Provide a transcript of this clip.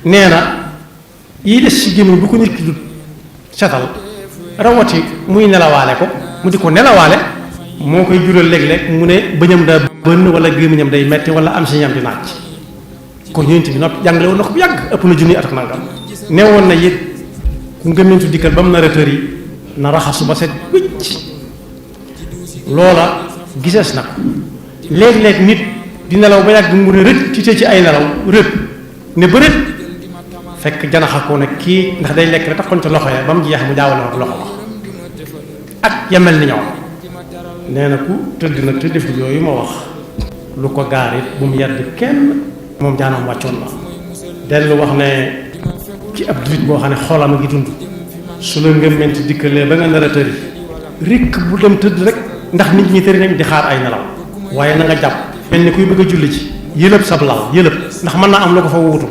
nee na yi des ci gémmiñ bu ko nit ki du setal rawati muy nelawaale ko mu di ko nelawaale moo koy jural léeg-léeg mu ne bëñam daa bënn wala gémmiñam day metti wala am si ñam di naaj kon yonent bi noppi jàngale woon na ko bu yàgg ëpp na junni at ak nangam nee woon na it ku ngëmmentu dikkal ba mu nar a tër yi na raxasu ba set wicc loola gisees na ko léeg-léeg nit di nelaw ba yàgg mu ne rët ci ay nelaw rët ne bërët fekk janaxa ko ne kii ndax day lekk rek taxoon ca loxo ya ba mu jeex mu jaawale ak loxo ak yemel ni ñoom nee na ku tëdd nag te deful yooyu ma wax lu ko gaar it bu mu yedd kenn moom jaanam wàccoon na dellu wax ne ci ab jullit boo xam ne xoolam a ngi dund su la ngëmment dikkalee ba nga nar a tëri rikk bu dem tëdd rek ndax nit ñi tëri nañ di xaar ay nelaw waaye na nga jàpp mel ni kuy bëgg a julli ci yëlëb sab lal yëlëb ndax mën naa am lu ko fa wuutu